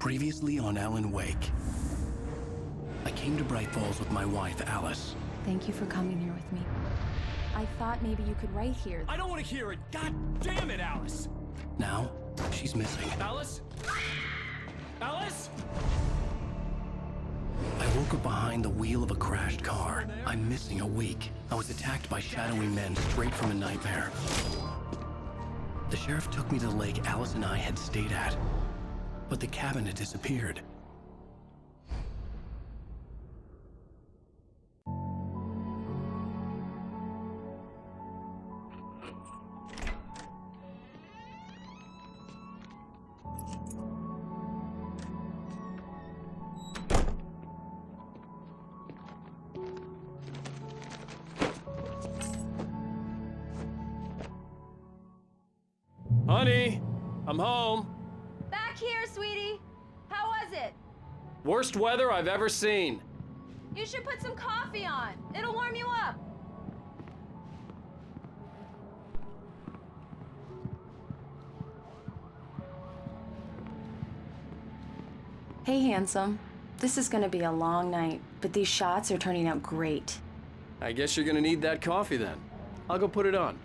Previously on Alan Wake. I came to Bright Falls with my wife, Alice. Thank you for coming here with me. I thought maybe you could write here. I don't want to hear it! God damn it, Alice! Now, she's missing. Alice? Alice? I woke up behind the wheel of a crashed car. I'm missing a week. I was attacked by shadowy men straight from a nightmare. The sheriff took me to the lake Alice and I had stayed at, but the cabin had disappeared. Honey, I'm home. Back here, sweetie. How was it? Worst weather I've ever seen. You should put some coffee on. It'll warm you up. Hey, handsome. This is gonna be a long night, but these shots are turning out great. I guess you're gonna need that coffee then. I'll go put it on.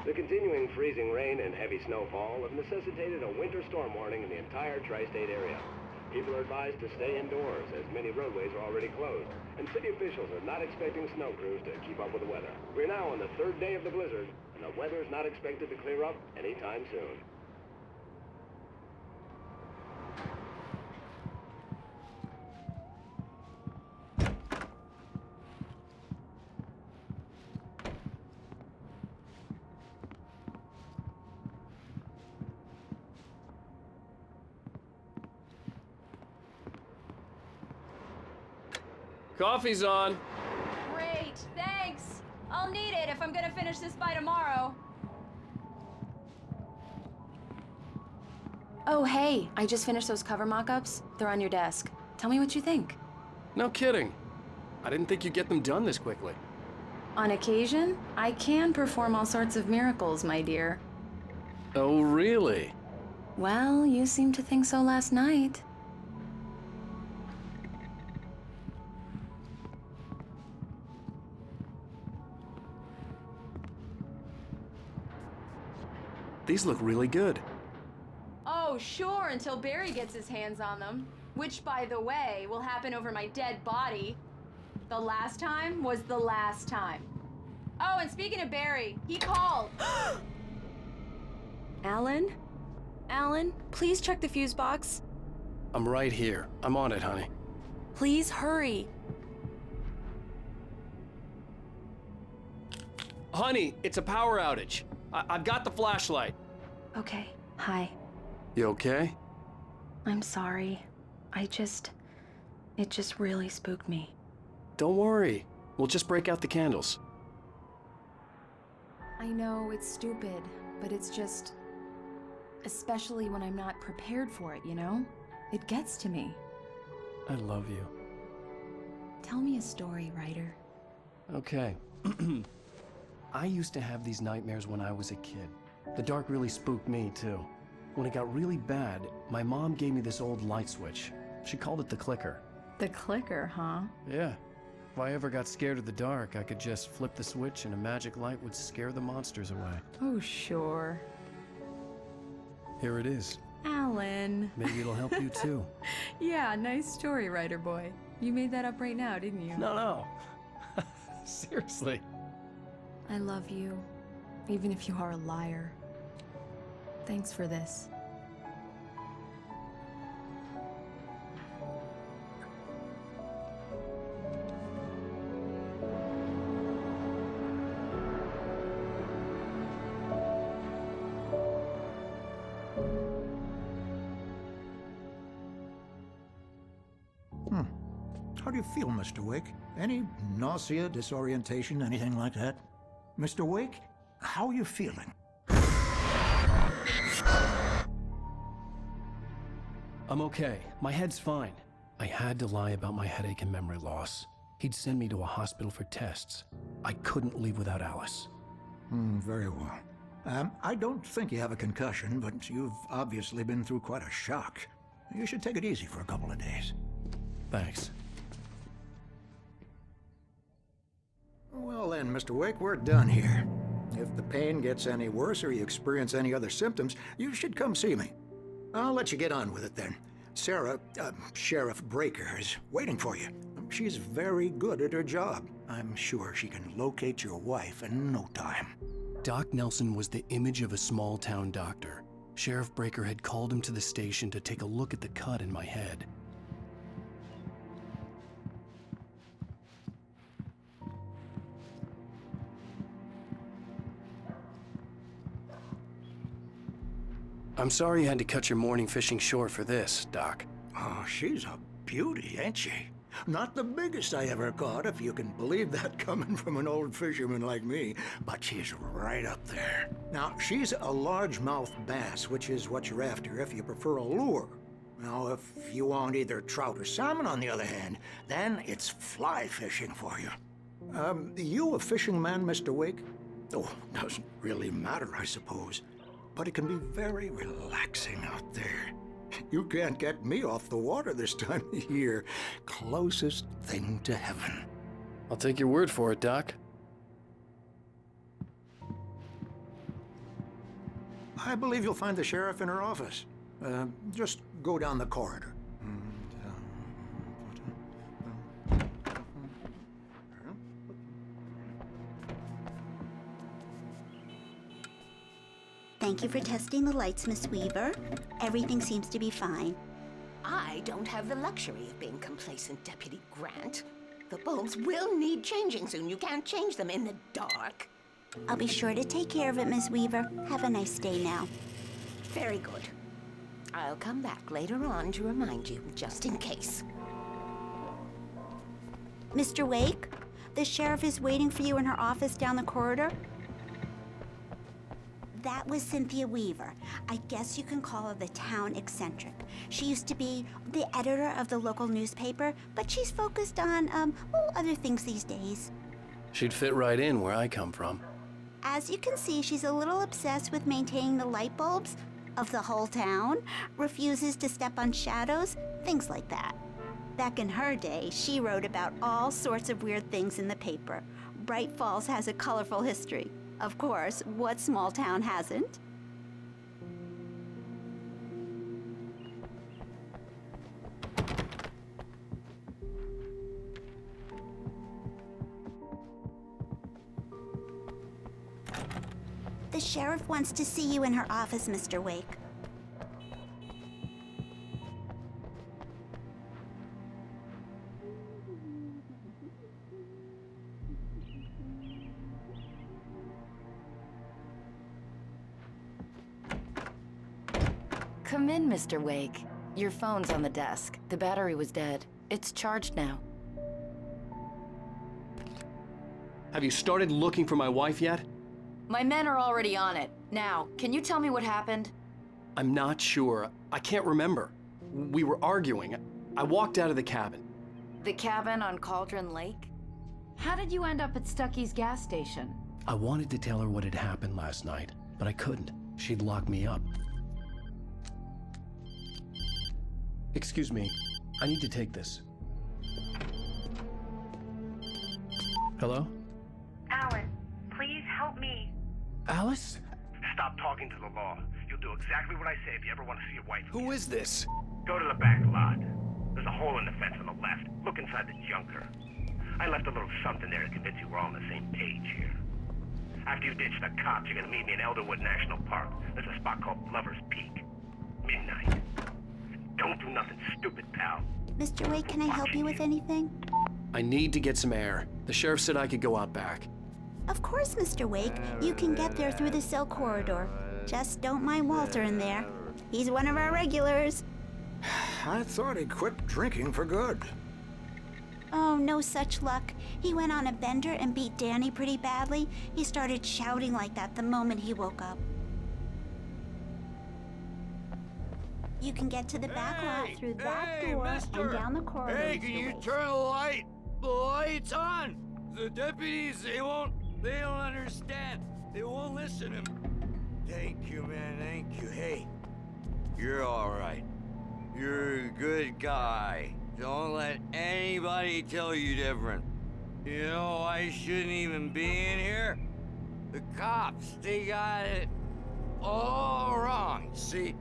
The continuing freezing rain and heavy snowfall have necessitated a winter storm warning in the entire tri-state area. People are advised to stay indoors as many roadways are already closed, and city officials are not expecting snow crews to keep up with the weather. We're now on the third day of the blizzard, and the weather is not expected to clear up anytime soon. Coffee's on. Great, thanks. I'll need it if I'm gonna finish this by tomorrow. Oh, hey, I just finished those cover mock-ups. They're on your desk. Tell me what you think. No kidding. I didn't think you'd get them done this quickly. On occasion, I can perform all sorts of miracles, my dear. Oh, really? Well, you seemed to think so last night. These look really good. Oh, sure, until Barry gets his hands on them. Which, by the way, will happen over my dead body. The last time was the last time. Oh, and speaking of Barry, he called. Alan? Alan, please check the fuse box. I'm right here. I'm on it, honey. Please hurry. Honey, it's a power outage. I've got the flashlight. Okay, hi. You okay? I'm sorry. It just really spooked me. Don't worry. We'll just break out the candles. I know it's stupid, but it's just... especially when I'm not prepared for it, you know? It gets to me. I love you. Tell me a story, writer. Okay. I used to have these nightmares when I was a kid. The dark really spooked me, too. When it got really bad, my mom gave me this old light switch. She called it the clicker. The clicker, huh? Yeah. If I ever got scared of the dark, I could just flip the switch and a magic light would scare the monsters away. Oh, sure. Here it is. Alan. Maybe it'll help you, too. Yeah, nice story, writer boy. You made that up right now, didn't you? No. Seriously. I love you, even if you are a liar. Thanks for this. How do you feel, Mr. Wake? Any nausea, disorientation, anything like that? Mr. Wake, how are you feeling? I'm okay. My head's fine. I had to lie about my headache and memory loss. He'd send me to a hospital for tests. I couldn't leave without Alice. Very well. I don't think you have a concussion, but you've obviously been through quite a shock. You should take it easy for a couple of days. Thanks. Well then, Mr. Wake, we're done here. If the pain gets any worse or you experience any other symptoms, you should come see me. I'll let you get on with it then. Sarah, Sheriff Breaker, is waiting for you. She's very good at her job. I'm sure she can locate your wife in no time. Doc Nelson was the image of a small-town doctor. Sheriff Breaker had called him to the station to take a look at the cut in my head. I'm sorry you had to cut your morning fishing short for this, Doc. Oh, she's a beauty, ain't she? Not the biggest I ever caught, if you can believe that coming from an old fisherman like me, but she's right up there. Now, she's a largemouth bass, which is what you're after if you prefer a lure. Now, if you want either trout or salmon, on the other hand, then it's fly fishing for you. You a fishing man, Mr. Wake? Oh, doesn't really matter, I suppose. But it can be very relaxing out there. You can't get me off the water this time of year. Closest thing to heaven. I'll take your word for it, Doc. I believe you'll find the sheriff in her office. Just go down the corridor. Thank you for testing the lights, Miss Weaver. Everything seems to be fine. I don't have the luxury of being complacent, Deputy Grant. The bulbs will need changing soon. You can't change them in the dark. I'll be sure to take care of it, Miss Weaver. Have a nice day now. Very good. I'll come back later on to remind you, just in case. Mr. Wake, the sheriff is waiting for you in her office down the corridor. That was Cynthia Weaver. I guess you can call her the town eccentric. She used to be the editor of the local newspaper, but she's focused on, other things these days. She'd fit right in where I come from. As you can see, she's a little obsessed with maintaining the light bulbs of the whole town, refuses to step on shadows, things like that. Back in her day, she wrote about all sorts of weird things in the paper. Bright Falls has a colorful history. Of course, what small town hasn't? The sheriff wants to see you in her office, Mr. Wake. Come in, Mr. Wake. Your phone's on the desk. The battery was dead. It's charged now. Have you started looking for my wife yet? My men are already on it. Now, can you tell me what happened? I'm not sure. I can't remember. We were arguing. I walked out of the cabin. The cabin on Cauldron Lake? How did you end up at Stucky's gas station? I wanted to tell her what had happened last night, but I couldn't. She'd lock me up. Excuse me, I need to take this. Hello? Alan, please help me. Alice? Stop talking to the law. You'll do exactly what I say if you ever want to see your wife again. Who is this? Go to the back lot. There's a hole in the fence on the left. Look inside the junker. I left a little something there to convince you we're all on the same page here. After you ditch the cops, you're gonna meet me in Elderwood National Park. There's a spot called Lover's Peak. Midnight. Don't do nothing stupid, pal. Mr. Wake, can I help you with anything? I need to get some air. The sheriff said I could go out back. Of course, Mr. Wake. You can get there through the cell corridor. Just don't mind Walter in there. He's one of our regulars. I thought he quit drinking for good. Oh, no such luck. He went on a bender and beat Danny pretty badly. He started shouting like that the moment he woke up. You can get to the back lot through that door and down the corridor. Hey, can you turn the light? The light's on! The deputies, they don't understand. They won't listen to me. Thank you, man, thank you. Hey, you're alright. You're a good guy. Don't let anybody tell you different. You know, I shouldn't even be in here. The cops, they got it all wrong. See?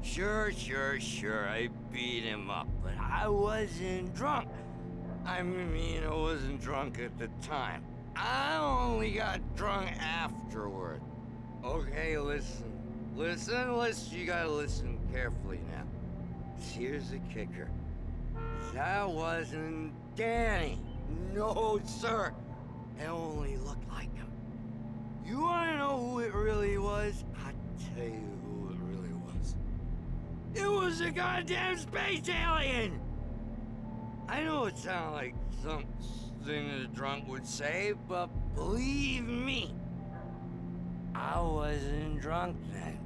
Sure, I beat him up, but I wasn't drunk. I mean, I wasn't drunk at the time. I only got drunk afterward. Okay, listen. You gotta listen carefully now. Here's the kicker. That wasn't Danny. No, sir. It only looked like him. You wanna know who it really was? I'll tell you who it really was. It was a goddamn space alien! I know it sounded like something a drunk would say, but believe me, I wasn't drunk then.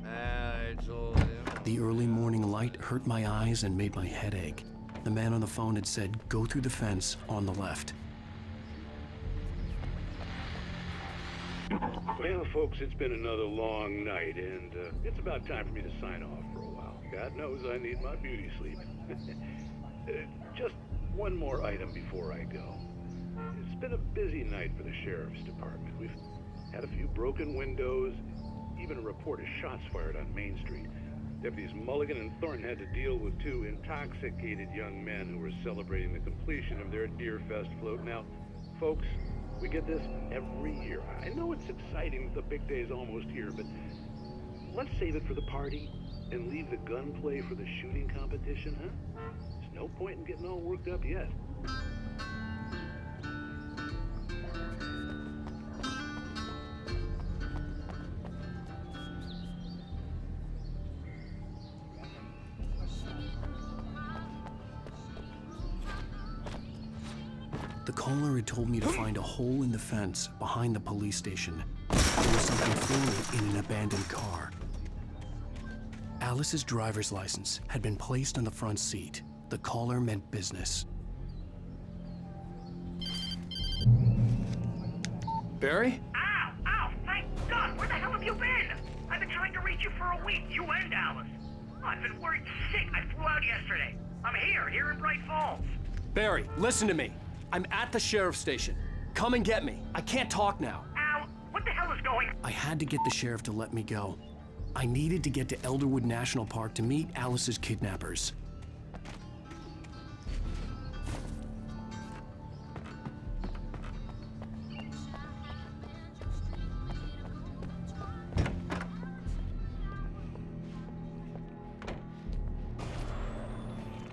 I told him. The early morning light hurt my eyes and made my head ache. The man on the phone had said, go through the fence on the left. Well, folks, it's been another long night, and it's about time for me to sign off for a while. God knows I need my beauty sleep. Just one more item before I go. It's been a busy night for the Sheriff's Department. We've had a few broken windows, even a report of shots fired on Main Street. Deputies Mulligan and Thornton had to deal with two intoxicated young men who were celebrating the completion of their Deer Fest float. Now, folks, we get this every year. I know it's exciting, the big day's almost here, but let's save it for the party and leave the gunplay for the shooting competition, huh? There's no point in getting all worked up yet. The caller had told me to find a hole in the fence behind the police station. There was something floating in an abandoned car. Alice's driver's license had been placed on the front seat. The caller meant business. Barry? Ow! Thank God! Where the hell have you been? I've been trying to reach you for a week, you and Alice. Oh, I've been worried sick. I flew out yesterday. I'm here in Bright Falls. Barry, listen to me. I'm at the sheriff's station. Come and get me. I can't talk now. Ow! What the hell is going on? I had to get the sheriff to let me go. I needed to get to Elderwood National Park to meet Alice's kidnappers.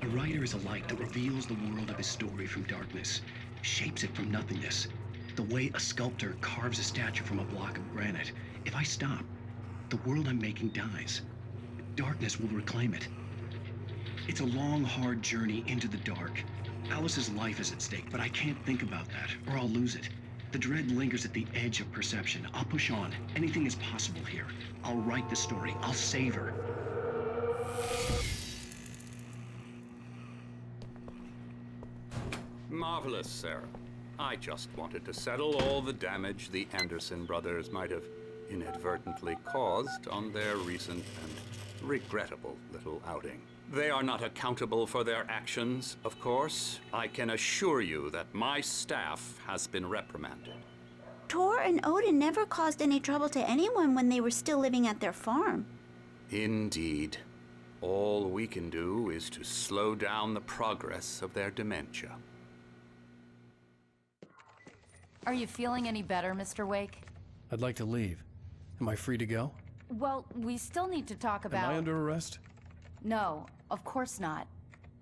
A writer is a light that reveals the world of his story from darkness, shapes it from nothingness. The way a sculptor carves a statue from a block of granite. If I stop, the world I'm making dies. Darkness will reclaim it. It's a long, hard journey into the dark. Alice's life is at stake, but I can't think about that, or I'll lose it. The dread lingers at the edge of perception. I'll push on. Anything is possible here. I'll write the story. I'll save her. Marvelous, Sarah. I just wanted to settle all the damage the Anderson brothers might have inadvertently caused on their recent and regrettable little outing. They are not accountable for their actions, of course. I can assure you that my staff has been reprimanded. Tor and Odin never caused any trouble to anyone when they were still living at their farm. Indeed. All we can do is to slow down the progress of their dementia. Are you feeling any better, Mr. Wake? I'd like to leave. Am I free to go? Well, we still need to talk about... Am I under arrest? No, of course not.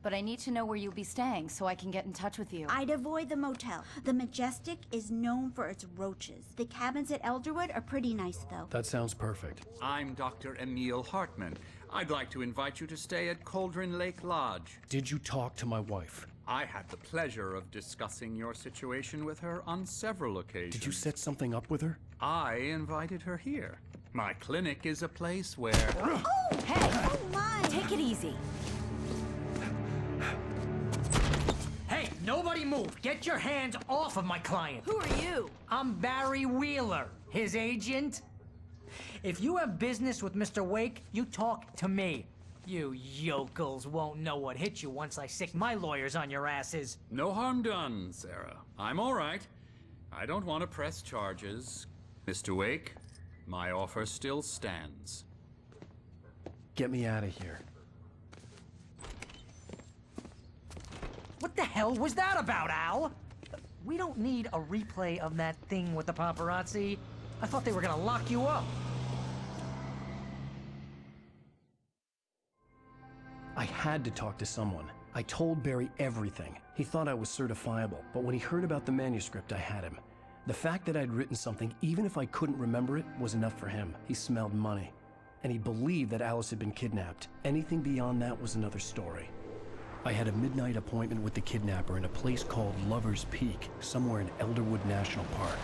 but I need to know where you'll be staying so I can get in touch with you. I'd avoid the motel. The Majestic is known for its roaches. The cabins at Elderwood are pretty nice, though. That sounds perfect. I'm Dr. Emil Hartman. I'd like to invite you to stay at Cauldron Lake Lodge. Did you talk to my wife? I had the pleasure of discussing your situation with her on several occasions. Did you set something up with her? I invited her here. My clinic is a place where... Oh! Hey! Oh, my! Take it easy. Hey, nobody move! Get your hands off of my client! Who are you? I'm Barry Wheeler, his agent. If you have business with Mr. Wake, you talk to me. You yokels won't know what hit you once I sick my lawyers on your asses. No harm done, Sarah. I'm all right. I don't want to press charges. Mr. Wake, my offer still stands. Get me out of here. What the hell was that about, Al? We don't need a replay of that thing with the paparazzi. I thought they were gonna lock you up. I had to talk to someone. I told Barry everything. He thought I was certifiable, but when he heard about the manuscript, I had him. The fact that I'd written something, even if I couldn't remember it, was enough for him. He smelled money. And he believed that Alice had been kidnapped. Anything beyond that was another story. I had a midnight appointment with the kidnapper in a place called Lover's Peak, somewhere in Elderwood National Park.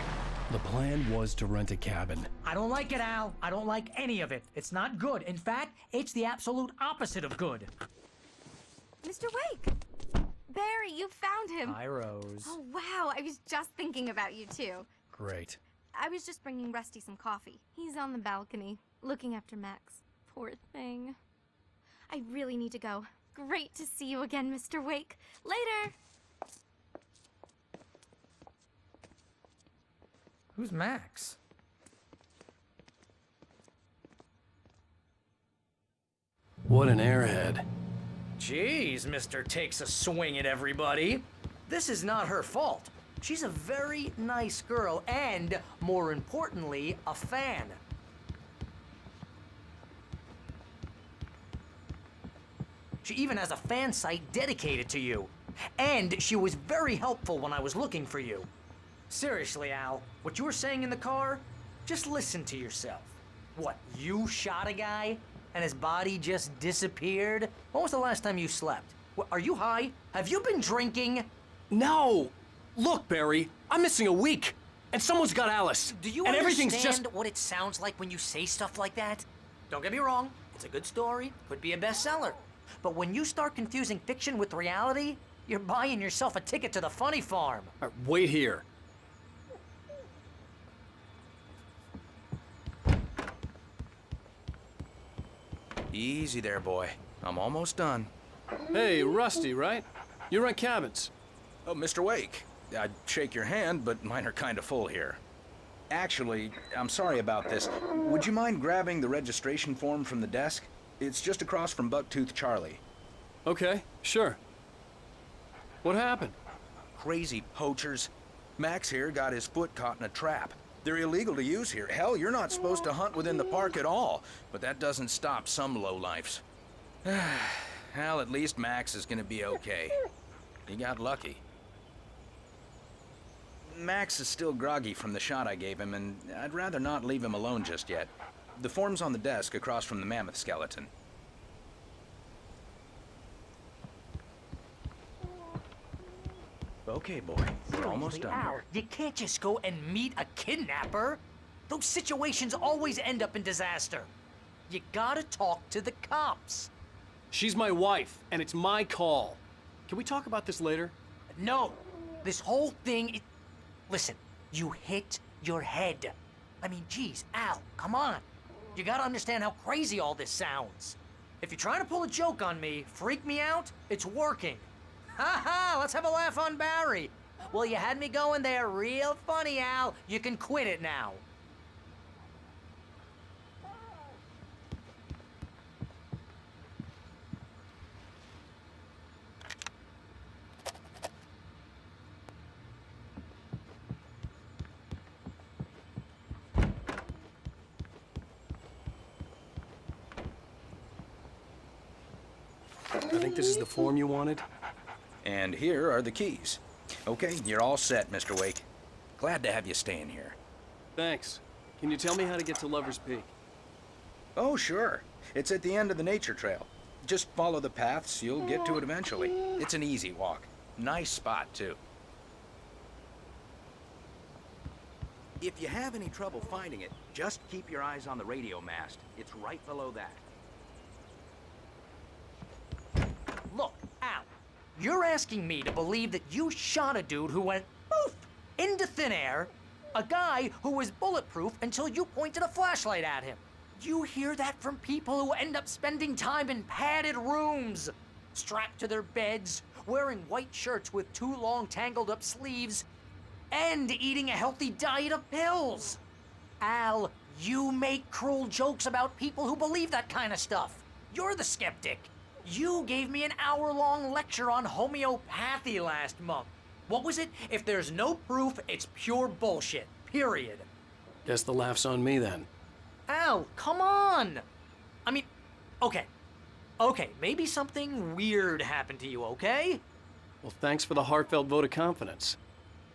The plan was to rent a cabin. I don't like it, Al. I don't like any of it. It's not good. In fact, it's the absolute opposite of good. Mr. Wake! Barry, you found him! Hi, Rose. Oh, wow. I was just thinking about you, too. Great. I was just bringing Rusty some coffee. He's on the balcony, looking after Max. Poor thing. I really need to go. Great to see you again, Mr. Wake. Later! Who's Max? What an airhead. Jeez, Mr. Takes a swing at everybody. This is not her fault. She's a very nice girl and, more importantly, a fan. She even has a fan site dedicated to you. And she was very helpful when I was looking for you. Seriously, Al, what you were saying in the car, just listen to yourself. What, you shot a guy and his body just disappeared? When was the last time you slept? What, are you high? Have you been drinking? No! Look, Barry, I'm missing a week, and someone's got Alice. Do you and understand everything's just... what it sounds like when you say stuff like that? Don't get me wrong, it's a good story, could be a bestseller. But when you start confusing fiction with reality, you're buying yourself a ticket to the funny farm. All right, wait here. Easy there, boy. I'm almost done. Hey, Rusty, right? You rent cabins. Oh, Mr. Wake. I'd shake your hand, but mine are kind of full here. Actually, I'm sorry about this. Would you mind grabbing the registration form from the desk? It's just across from Bucktooth Charlie. Okay, sure. What happened? Crazy poachers. Max here got his foot caught in a trap. They're illegal to use here. Hell, you're not supposed to hunt within the park at all. But that doesn't stop some lowlifes. Well, at least Max is gonna be okay. He got lucky. Max is still groggy from the shot I gave him, and I'd rather not leave him alone just yet. The form's on the desk across from the mammoth skeleton. Okay, boy. We're almost done Al, here. you can't just go and meet a kidnapper. Those situations always end up in disaster. You gotta talk to the cops. She's my wife, and it's my call. Can we talk about this later? No, this whole thing, listen, you hit your head. I mean, geez, Al, come on. You gotta understand how crazy all this sounds. If you're trying to pull a joke on me, freak me out, it's working. Ha ha, let's have a laugh on Barry. Well, you had me going there real funny, Al. You can quit it now. I think this is the form you wanted? And here are the keys. Okay, you're all set, Mr. Wake. Glad to have you staying here. Thanks. Can you tell me how to get to Lover's Peak? Oh, sure. It's at the end of the nature trail. Just follow the paths, you'll get to it eventually. It's an easy walk. Nice spot, too. If you have any trouble finding it, just keep your eyes on the radio mast. It's right below that. Look, Al, you're asking me to believe that you shot a dude who went poof into thin air, a guy who was bulletproof until you pointed a flashlight at him. You hear that from people who end up spending time in padded rooms, strapped to their beds, wearing white shirts with too long tangled up sleeves, and eating a healthy diet of pills. Al, you make cruel jokes about people who believe that kind of stuff. You're the skeptic. You gave me an hour-long lecture on homeopathy last month. What was it? If there's no proof, it's pure bullshit. Period. Guess the laugh's on me then. Al, come on! I mean, okay, maybe something weird happened to you, okay? Well, thanks for the heartfelt vote of confidence.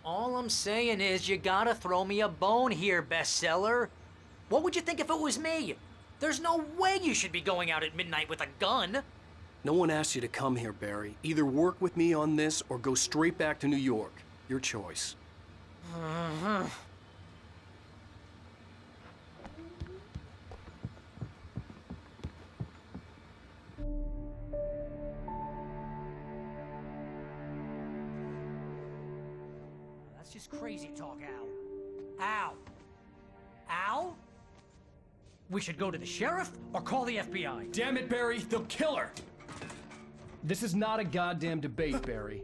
All I'm saying is you gotta throw me a bone here, bestseller. What would you think if it was me? There's no way you should be going out at midnight with a gun. No one asked you to come here, Barry. Either work with me on this or go straight back to New York. Your choice. That's just crazy talk, Al. Al? Al? We should go to the sheriff or call the FBI. Damn it, Barry, they'll kill her! This is not a goddamn debate, Barry.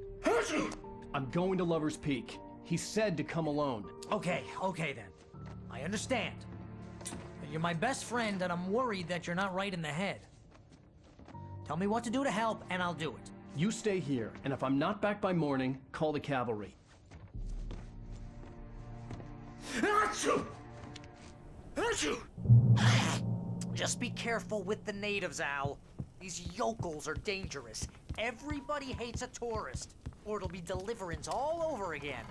I'm going to Lover's Peak. He said to come alone. Okay then. I understand. But you're my best friend and I'm worried that you're not right in the head. Tell me what to do to help and I'll do it. You stay here, and if I'm not back by morning, call the cavalry. Achoo! Achoo! Just be careful with the natives, Al. These yokels are dangerous. Everybody hates a tourist, or it'll be deliverance all over again.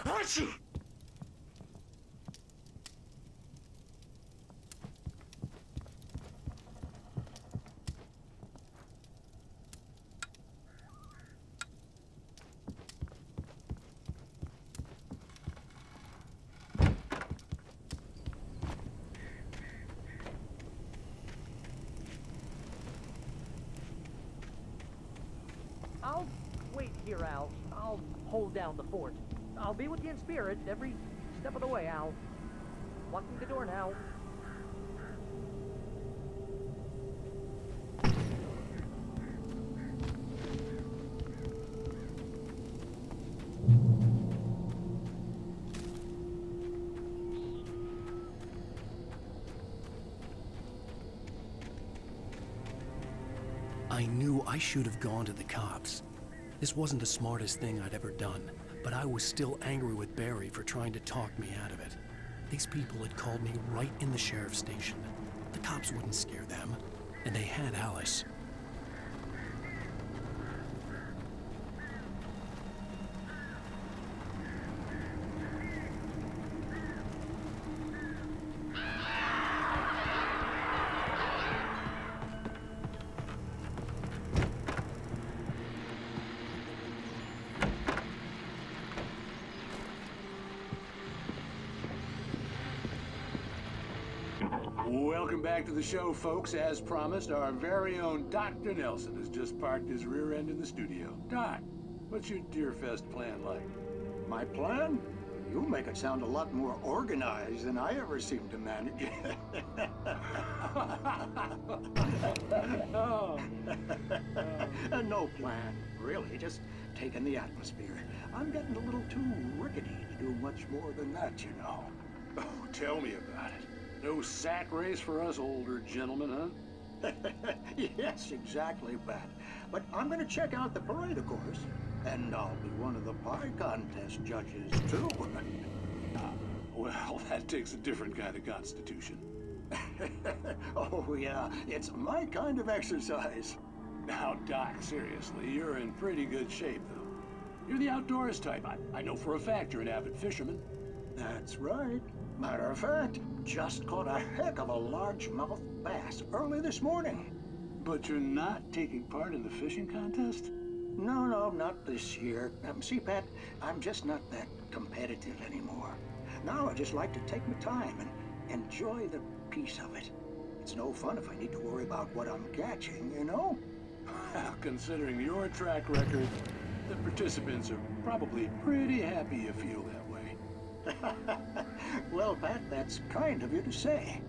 Achoo! I'll wait here, Al. I'll hold down the fort. I'll be with you in spirit every step of the way, Al. Locking the door now. I knew I should have gone to the cops. This wasn't the smartest thing I'd ever done, but I was still angry with Barry for trying to talk me out of it. These people had called me right in the sheriff's station. The cops wouldn't scare them, and they had Alice. Welcome back to the show, folks. As promised, our very own Dr. Nelson has just parked his rear end in the studio. Doc, what's your Deerfest plan like? My plan? You make it sound a lot more organized than I ever seem to manage. No plan, really, just taking the atmosphere. I'm getting a little too rickety to do much more than that, you know. Oh, tell me about it. No sack race for us older gentlemen, huh? Yes, exactly, Pat. But I'm gonna check out the parade, of course. And I'll be one of the pie contest judges, too. Well, that takes a different kind of constitution. Oh, yeah, it's my kind of exercise. Now, Doc, seriously, you're in pretty good shape, though. You're the outdoors type. I know for a fact you're an avid fisherman. That's right. Matter of fact, just caught a heck of a largemouth bass early this morning. But you're not taking part in the fishing contest? No, not this year. See, Pat, I'm just not that competitive anymore. Now I just like to take my time and enjoy the peace of it. It's no fun if I need to worry about what I'm catching, you know? Considering your track record, the participants are probably pretty happy you feel that way. Well, Pat, that's kind of you to say.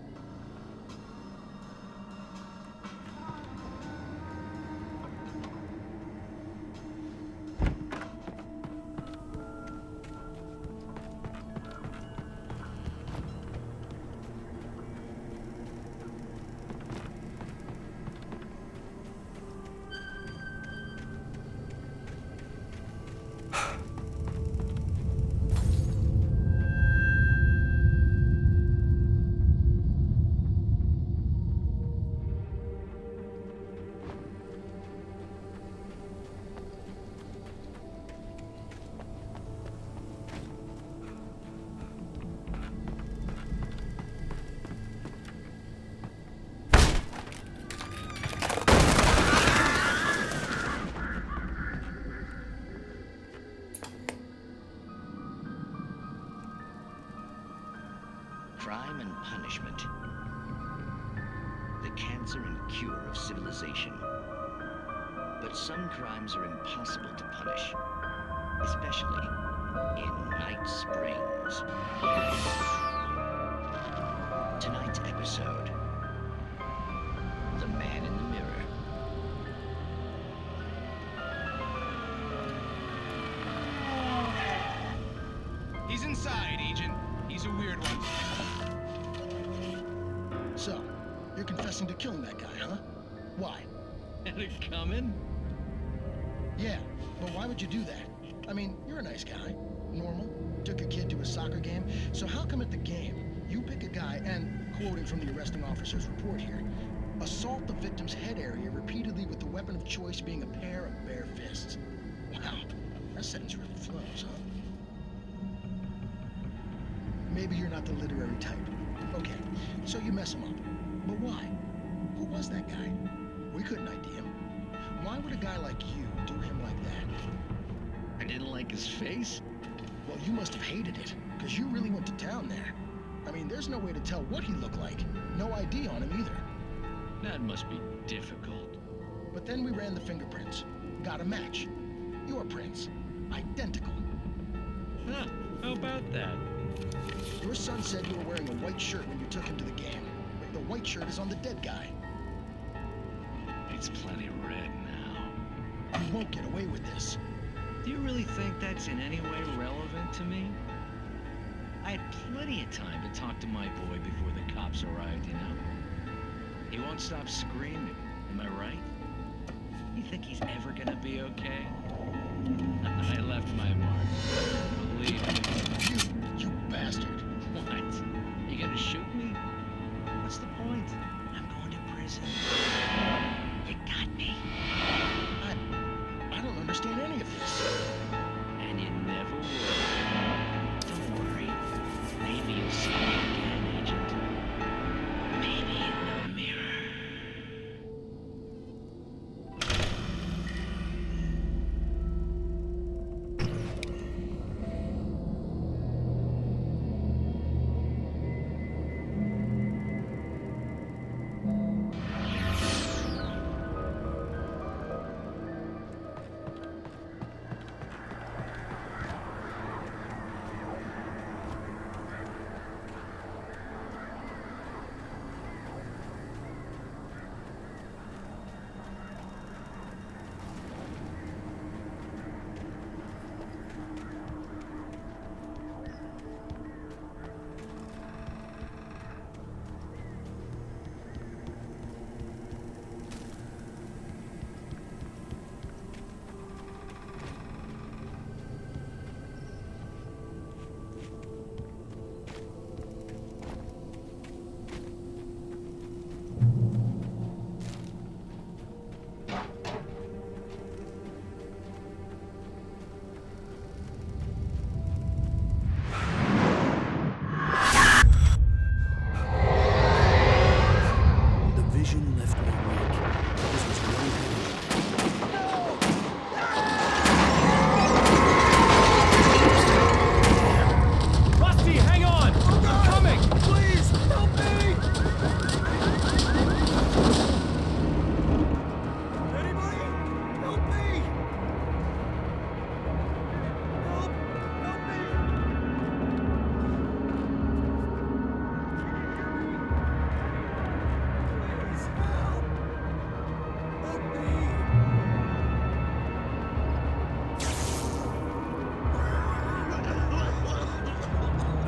Crime and punishment. The cancer and cure of civilization. But some crimes are impossible to punish, especially in Night Springs. Tonight's episode, The Man in the Mirror. He's inside, Agent. He's a weird one. So, you're confessing to killing that guy, huh? Why? Had it coming? Yeah, but why would you do that? I mean, you're a nice guy. Normal. Took your kid to a soccer game. So how come at the game, you pick a guy and, quoting from the arresting officer's report here, assault the victim's head area repeatedly with the weapon of choice being a pair of bare fists? Wow, that sentence really flows, huh? Maybe you're not the literary type. Okay, so you mess him up. But why? Who was that guy? We couldn't ID him. Why would a guy like you do him like that? I didn't like his face? Well, you must have hated it, because you really went to town there. I mean, there's no way to tell what he looked like. No ID on him either. That must be difficult. But then we ran the fingerprints. Got a match. Your prints. Identical. Huh, how about that? Your son said you were wearing a white shirt when you took him to the game. The white shirt is on the dead guy. It's plenty red now. You won't get away with this. Do you really think that's in any way relevant to me? I had plenty of time to talk to my boy before the cops arrived, you know? He won't stop screaming, am I right? You think he's ever gonna be okay? I left my mark. Believe me. You bastard. What? You gonna shoot me? What's the point? I'm going to prison. You got me. I don't understand any of this. And you never will. Don't worry. Maybe you'll see me again, Agent. Maybe in the mirror.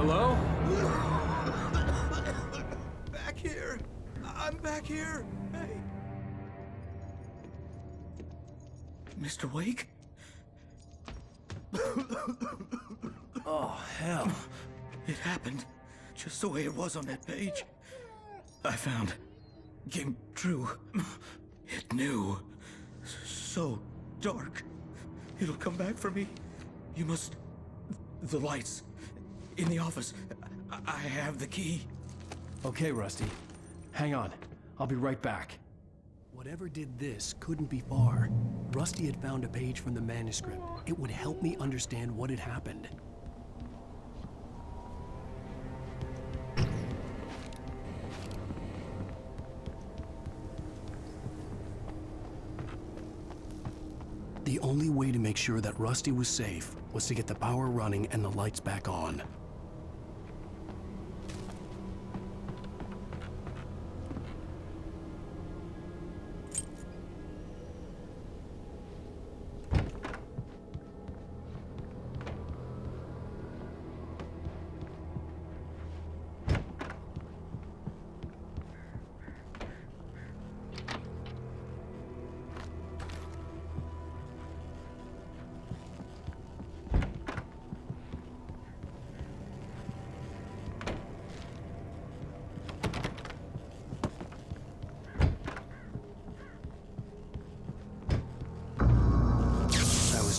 Hello? Back here. I'm back here. Hey. Mr. Wake? Oh, hell. It happened just the way it was on that page. I found. Came true. It knew. So dark. It'll come back for me. You must. The lights. In the office. I have the key. Okay, Rusty. Hang on. I'll be right back. Whatever did this couldn't be far. Rusty had found a page from the manuscript. It would help me understand what had happened. The only way to make sure that Rusty was safe was to get the power running and the lights back on.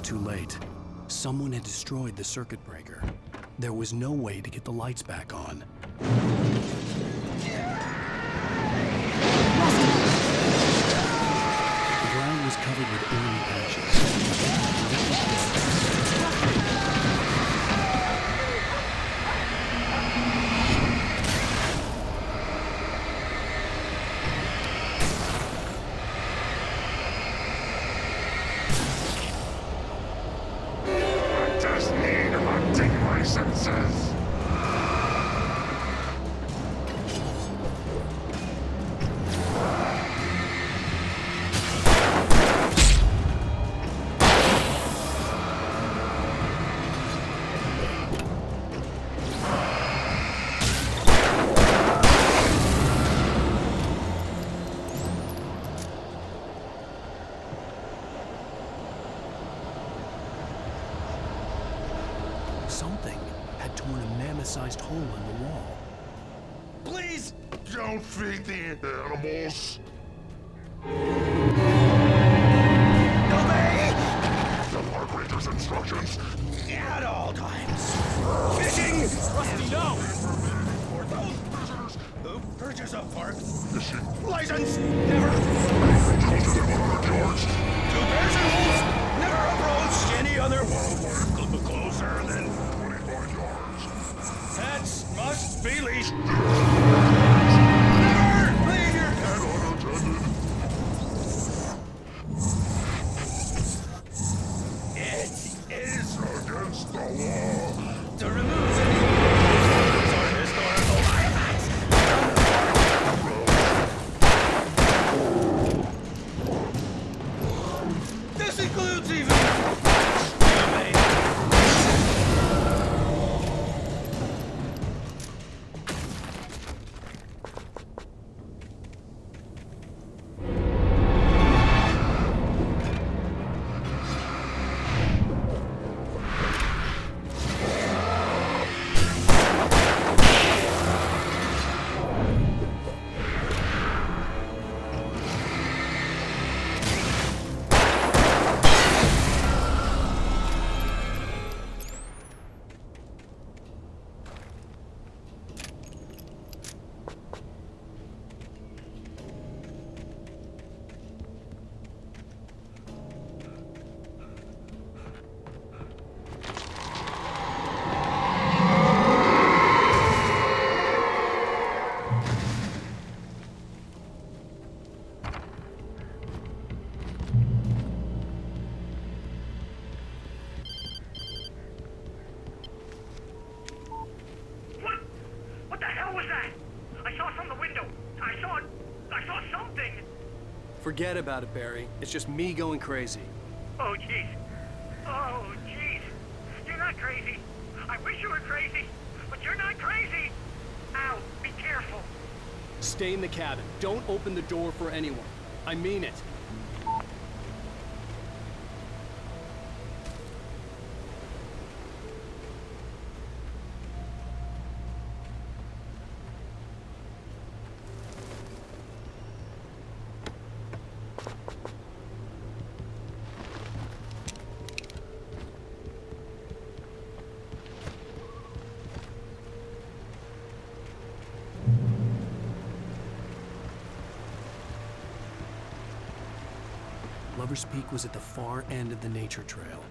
Too late. Someone had destroyed the circuit breaker. There was no way to get the lights back on. The ground was covered with oily Senses. Something had torn a mammoth-sized hole in the wall. Please don't feed the animals. Obey! The park ranger's instructions. At all times. Fishing! Rusty, no! For those prisoners who purchase a park Fishing. license, never. Close to them 100 yards. To bears and wolves, never approach any other wildlife closer than 25 yards. pets must be leashed. Never leave your and unattended. It is Against the law. to remove any or historical artifacts. This includes even. What the hell was that? I saw from the window. I saw something. Forget about it, Barry. It's just me going crazy. Oh, jeez. Oh, jeez. You're not crazy. I wish you were crazy, but you're not. Stay in the cabin. Don't open the door for anyone. I mean it. Lover's Peak was at the far end of the nature trail.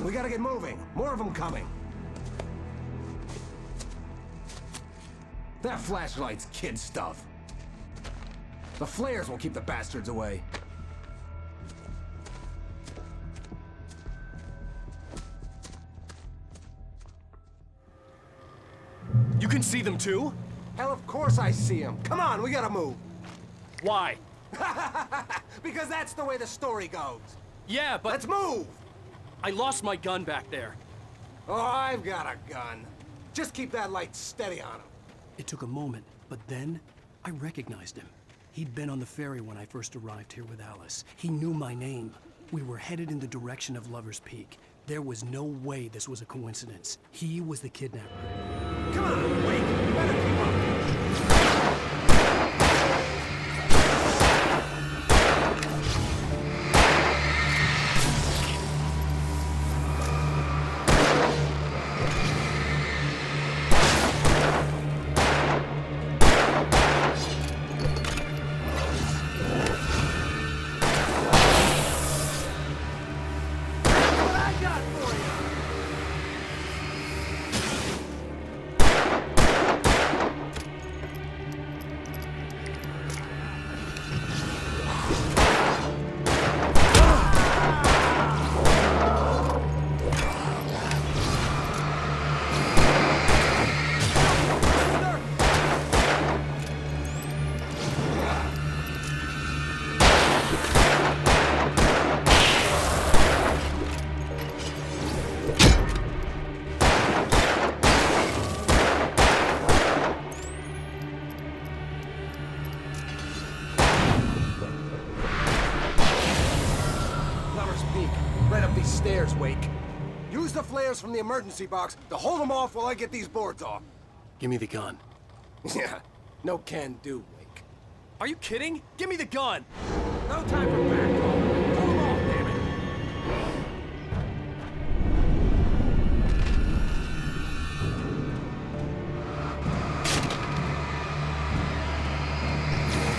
We gotta get moving. More of them coming. That flashlight's kid stuff. The flares will keep the bastards away. You can see them too? Hell, of course I see them. Come on, we gotta move. Why? Because that's the way the story goes. Yeah, but... Let's move! I lost my gun back there. Oh, I've got a gun. Just keep that light steady on him. It took a moment, but then I recognized him. He'd been on the ferry when I first arrived here with Alice. He knew my name. We were headed in the direction of Lover's Peak. There was no way this was a coincidence. He was the kidnapper. Come on, Wake! Better keep up! Stairs, Wake. Use the flares from the emergency box to hold them off while I get these boards off. Give me the gun. Yeah, no can do, Wake. Are you kidding? Give me the gun! No time for back talk. Pull them off, damn it!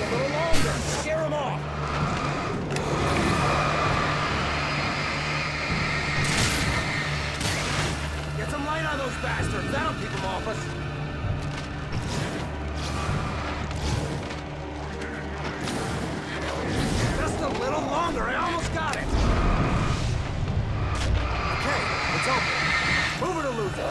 A little longer. Scare them off. Get some light on those bastards. That'll keep them off us. Just a little longer. I almost got it. Okay, it's open. Move it or lose it.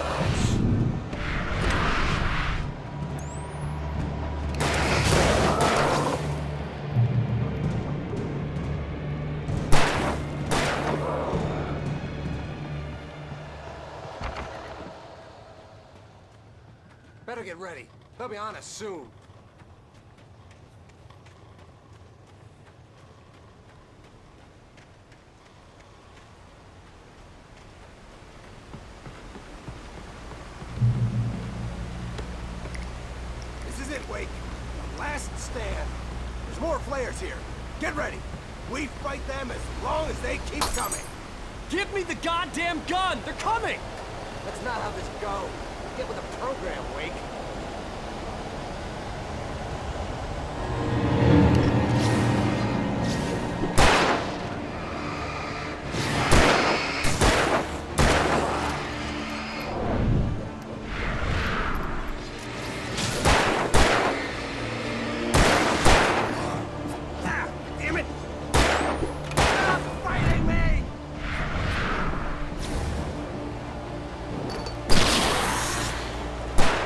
Better get ready. They'll be on us soon. This is it, Wake. The last stand. There's more flares here. Get ready. We fight them as long as they keep coming. Give me the goddamn gun! They're coming! That's not how this goes. Get with the program, Wake. Ah, damn it! Stop fighting me!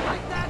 Like that!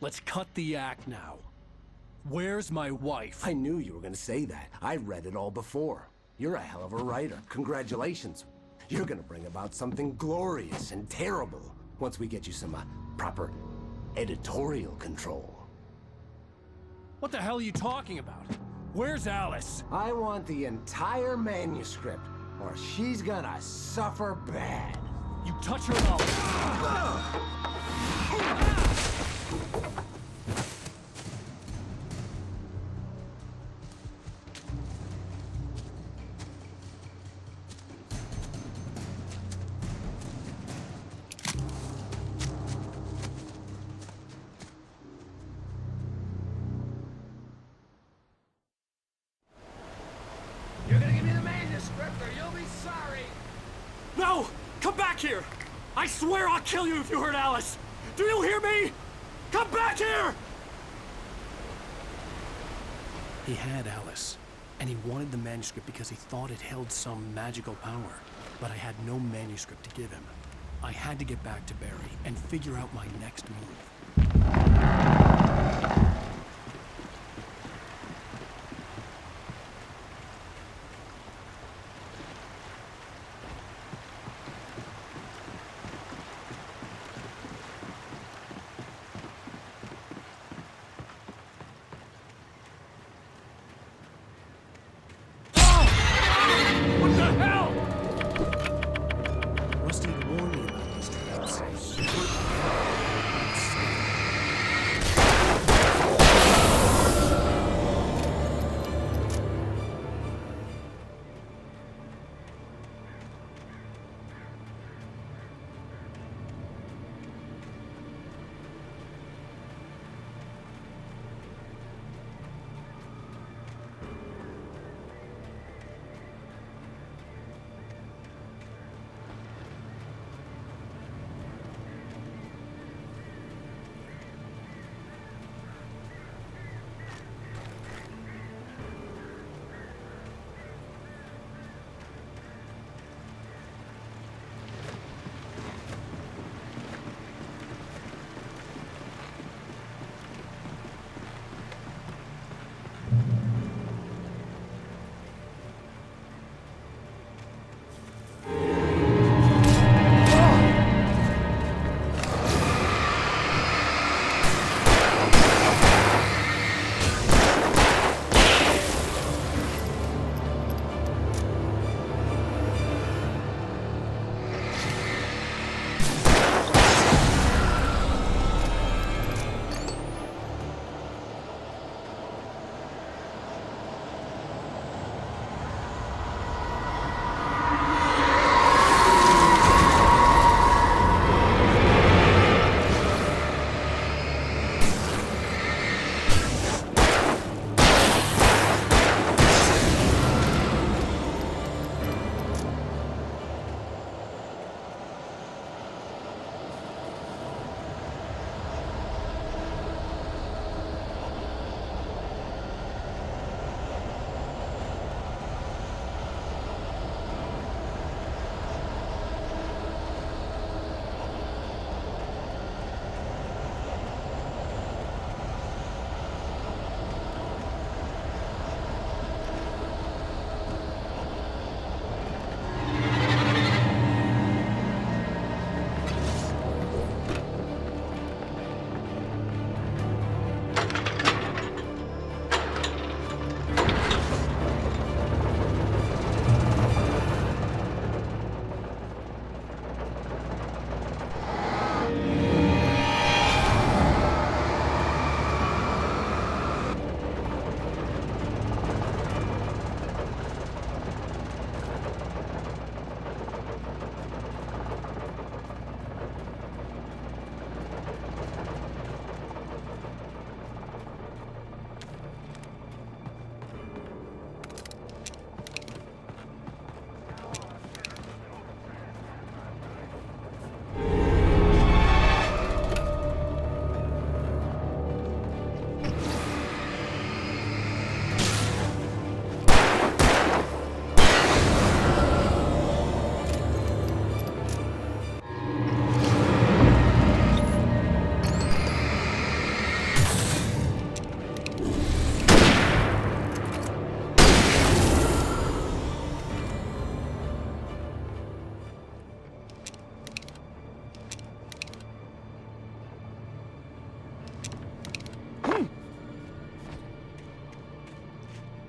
Let's cut the act now. Where's my wife? I knew you were gonna say that. I read it all before. You're a hell of a writer. Congratulations. You're gonna bring about something glorious and terrible once we get you some proper editorial control. What the hell are you talking about? Where's Alice? I want the entire manuscript, or she's gonna suffer bad. You touch her now. You're gonna give me the manuscript or you'll be sorry. No! Come back here! I swear I'll kill you if you hurt Alice! Do you hear me? Come back here! He had Alice, and he wanted the manuscript because he thought it held some magical power. But I had no manuscript to give him. I had to get back to Barry and figure out my next move. What the hell? Rusty had warned me about these traps.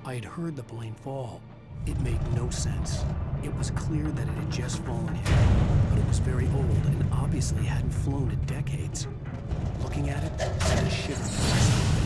I had heard the plane fall. It made no sense. It was clear that it had just fallen in, but it was very old and obviously hadn't flown in decades. Looking at it, I had a shiver down my spine.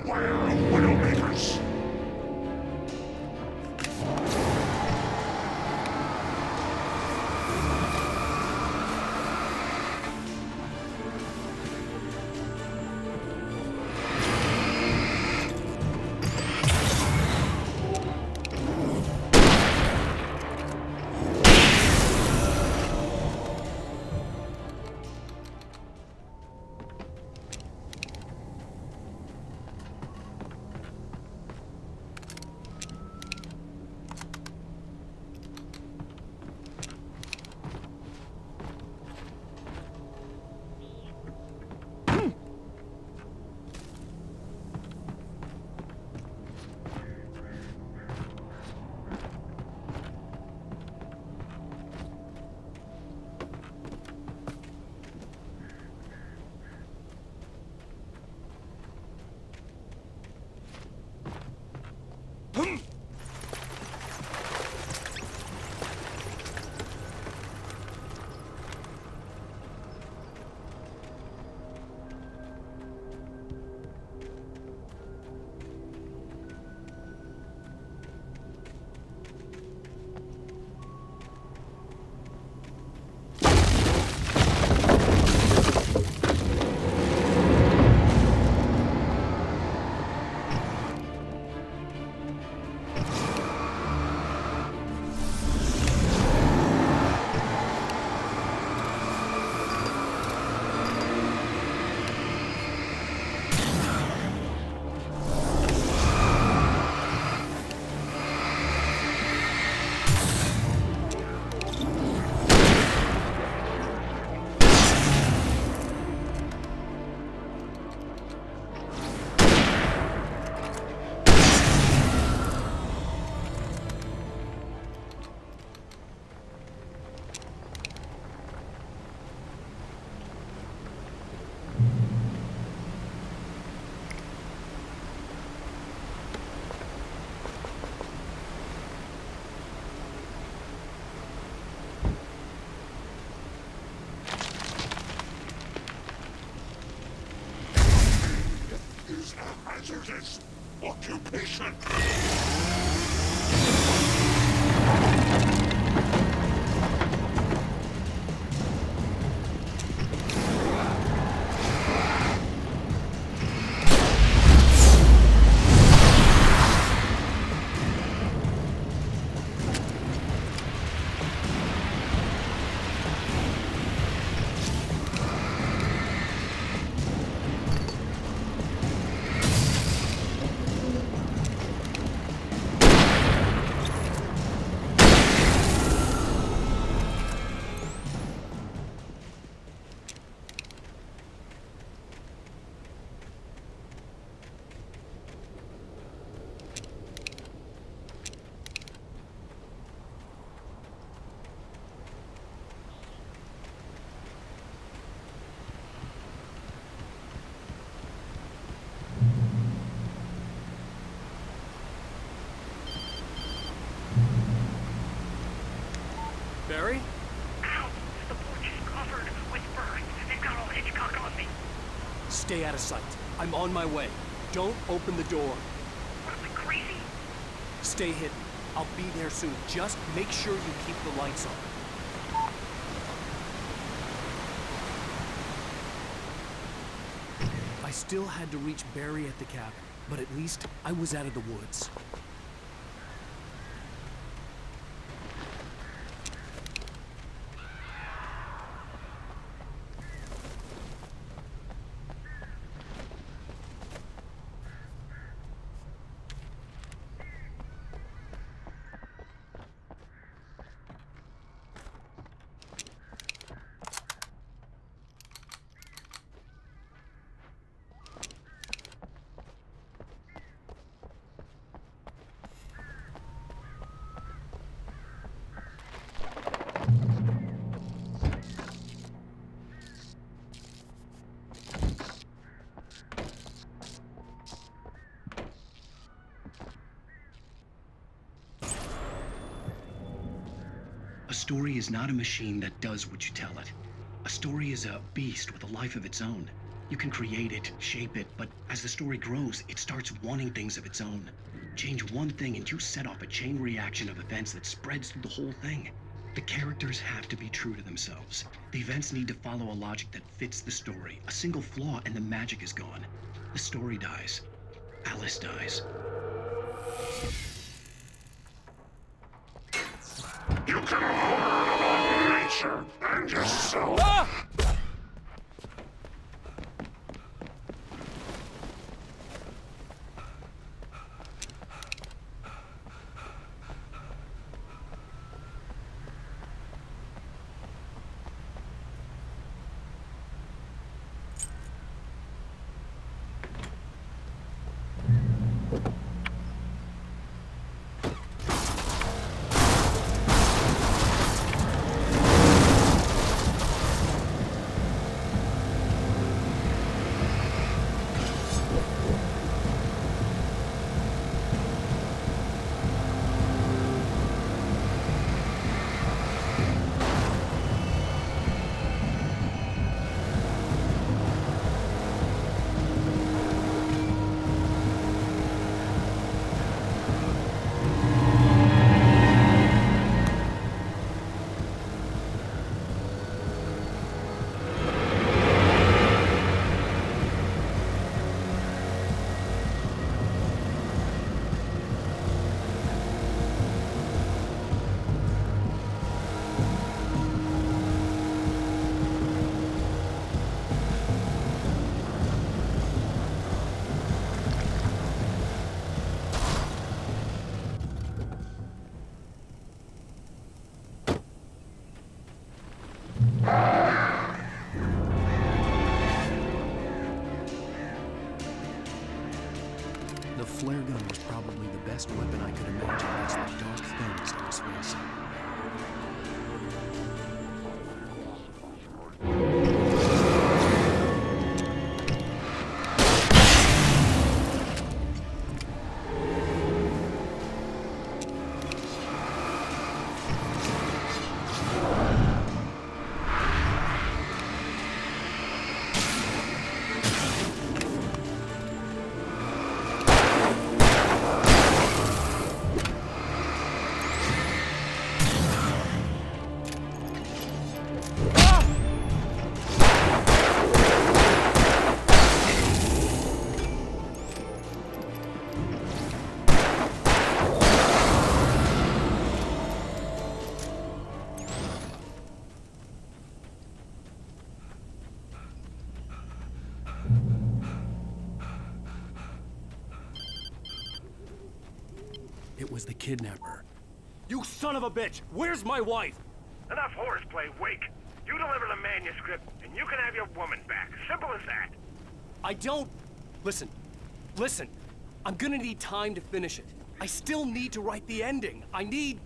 Beware of Widowmakers! Hazardous occupation. Barry? Ow! The porch is covered with burns. They've got all Hitchcock on me. Stay out of sight. I'm on my way. Don't open the door. What am I, crazy? Stay hidden. I'll be there soon. Just make sure you keep the lights on. I still had to reach Barry at the cabin, but at least I was out of the woods. A story is not a machine that does what you tell it. A story is a beast with a life of its own. You can create it, shape it, but as the story grows, it starts wanting things of its own. Change one thing and you set off a chain reaction of events that spreads through the whole thing. The characters have to be true to themselves. The events need to follow a logic that fits the story. A single flaw and the magic is gone. The story dies. Alice dies. You can learn about nature and yourself. The flare gun was probably the best weapon I could imagine against the dark things I was facing. It was the kidnapper. You son of a bitch! Where's my wife? Enough horseplay, Wake. You deliver the manuscript, and you can have your woman back. Simple as that. I don't... Listen. I'm gonna need time to finish it. I still need to write the ending. I need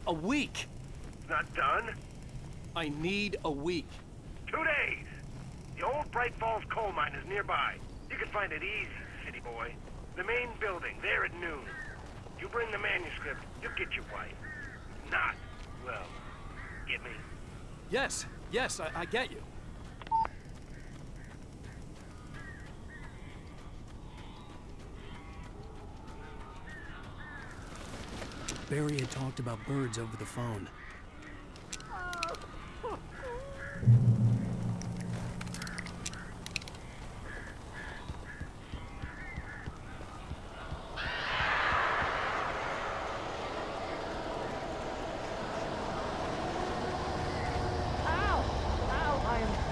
a week. It's not done? I need a week. 2 days. The old Bright Falls coal mine is nearby. You can find it easy, city boy. The main building, there at noon. You bring the manuscript, you'll get your wife. Not, well, get me? Yes, I get you. Barry had talked about birds over the phone.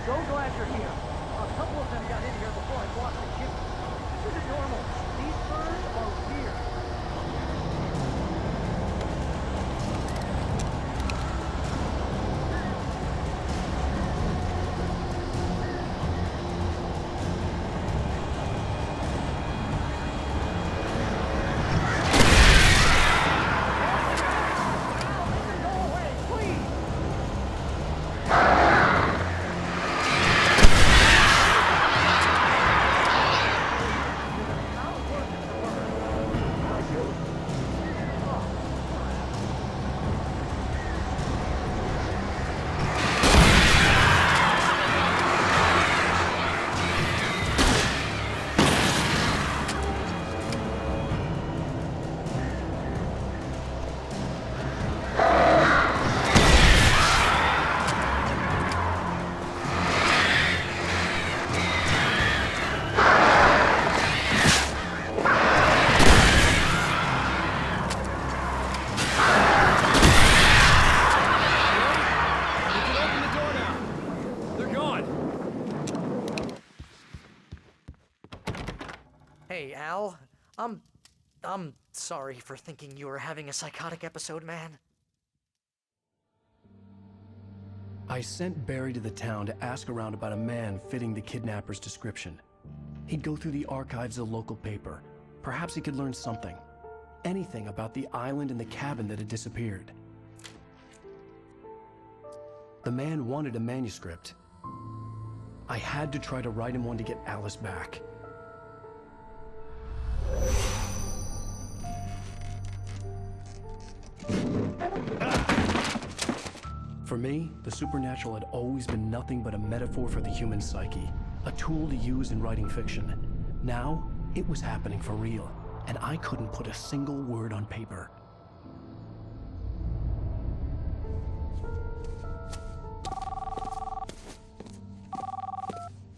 So glad you're here. A couple of them got in here before I blocked the chimney. This isn't normal. These birds are weird. I'm sorry for thinking you were having a psychotic episode, man. I sent Barry to the town to ask around about a man fitting the kidnapper's description. He'd go through the archives of the local paper. Perhaps he could learn something. Anything about the island and the cabin that had disappeared. The man wanted a manuscript. I had to try to write him one to get Alice back. For me, the supernatural had always been nothing but a metaphor for the human psyche, a tool to use in writing fiction. Now, it was happening for real, and I couldn't put a single word on paper.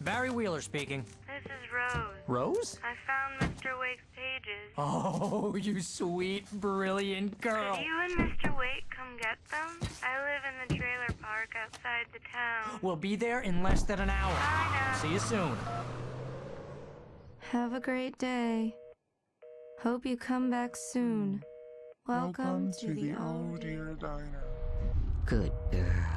Barry Wheeler speaking. This is Rose. Rose? I found Mr. Wake's pages. Oh, you sweet, brilliant girl. Could you and Mr. Wake come get them? I live in the trailer park outside the town. We'll be there in less than an hour. Bye now. See you soon. Have a great day. Hope you come back soon. Welcome to the old dear diner. Good girl.